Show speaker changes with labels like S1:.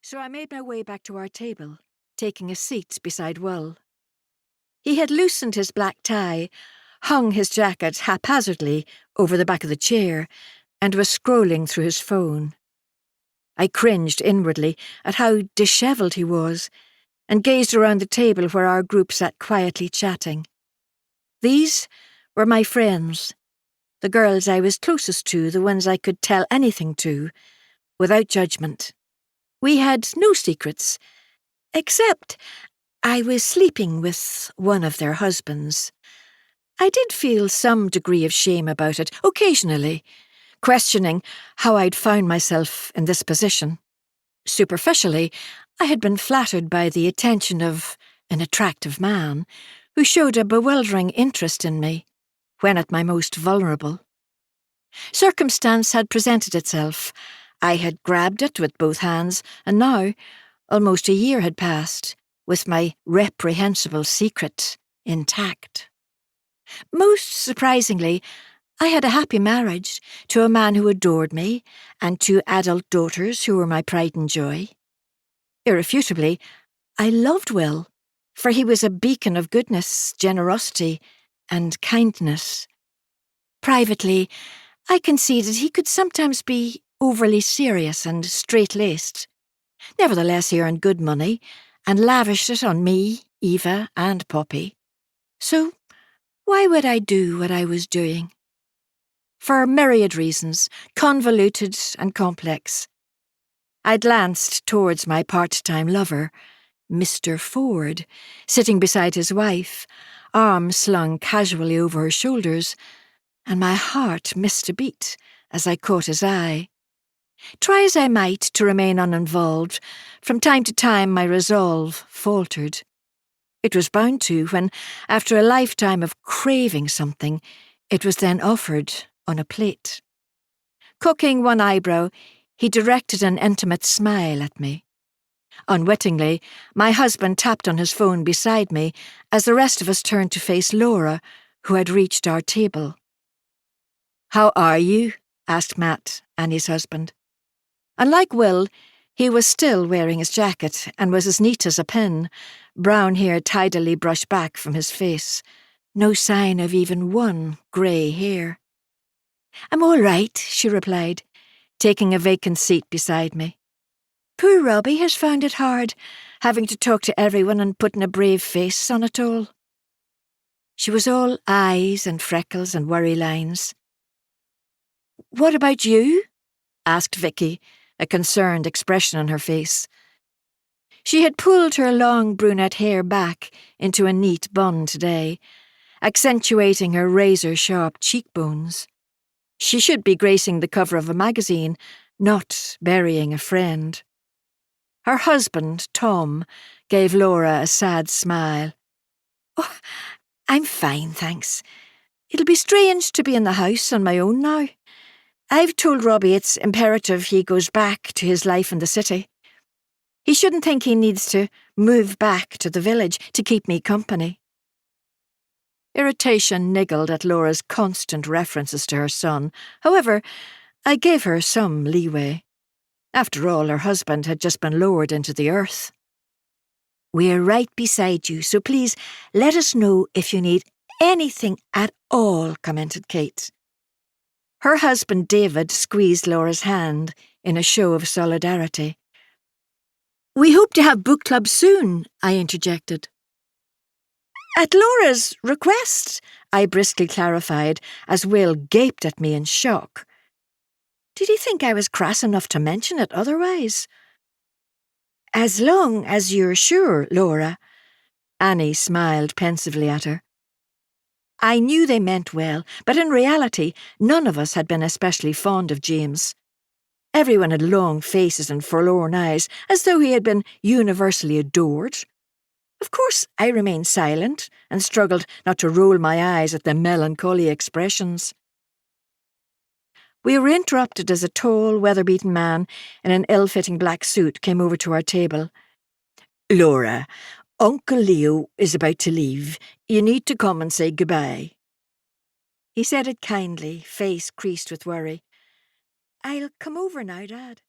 S1: so I made my way back to our table, taking a seat beside Will. He had loosened his black tie, hung his jacket haphazardly over the back of the chair, and was scrolling through his phone. I cringed inwardly at how dishevelled he was, and gazed around the table where our group sat quietly chatting. These were my friends, the girls I was closest to, the ones I could tell anything to, without judgment. We had no secrets, except I was sleeping with one of their husbands. I did feel some degree of shame about it, occasionally, questioning how I'd found myself in this position. Superficially, I had been flattered by the attention of an attractive man who showed a bewildering interest in me when at my most vulnerable. Circumstance had presented itself. I had grabbed it with both hands, and now, almost a year had passed, with my reprehensible secret intact. Most surprisingly, I had a happy marriage to a man who adored me and 2 adult daughters who were my pride and joy. Irrefutably, I loved Will, for he was a beacon of goodness, generosity, and kindness. Privately, I conceded he could sometimes be overly serious and straight-laced. Nevertheless, he earned good money and lavished it on me, Eva, and Poppy. So, why would I do what I was doing? For myriad reasons, convoluted and complex. I glanced towards my part-time lover, Mr. Ford, sitting beside his wife, arms slung casually over her shoulders, and my heart missed a beat as I caught his eye. Try as I might to remain uninvolved, from time to time my resolve faltered. It was bound to when, after a lifetime of craving something, it was then offered on a plate. Cocking one eyebrow, he directed an intimate smile at me. Unwittingly, my husband tapped on his phone beside me as the rest of us turned to face Laura, who had reached our table. "How are you?" asked Matt, Annie's husband. Unlike Will, he was still wearing his jacket and was as neat as a pin, brown hair tidily brushed back from his face, no sign of even one grey hair. "I'm all right," she replied, taking a vacant seat beside me. "Poor Robbie has found it hard, having to talk to everyone and putting a brave face on it all." She was all eyes and freckles and worry lines. "What about you?" asked Vicky, a concerned expression on her face. She had pulled her long brunette hair back into a neat bun today, accentuating her razor-sharp cheekbones. She should be gracing the cover of a magazine, not burying a friend. Her husband, Tom, gave Laura a sad smile. "Oh, I'm fine, thanks. It'll be strange to be in the house on my own now. I've told Robbie it's imperative he goes back to his life in the city. He shouldn't think he needs to move back to the village to keep me company." Irritation niggled at Laura's constant references to her son. However, I gave her some leeway. After all, her husband had just been lowered into the earth. "We're right beside you, so please let us know if you need anything at all," commented Kate. Her husband David squeezed Laura's hand in a show of solidarity. "We hope to have book club soon," I interjected. "At Laura's request," I briskly clarified, as Will gaped at me in shock. Did he think I was crass enough to mention it otherwise? "As long as you're sure, Laura." Annie smiled pensively at her. I knew they meant well, but in reality, none of us had been especially fond of James. Everyone had long faces and forlorn eyes, as though he had been universally adored. Of course, I remained silent and struggled not to roll my eyes at the melancholy expressions. We were interrupted as a tall, weather-beaten man in an ill-fitting black suit came over to our table. "Laura, Uncle Leo is about to leave. You need to come and say goodbye." He said it kindly, face creased with worry. "I'll come over now, Dad."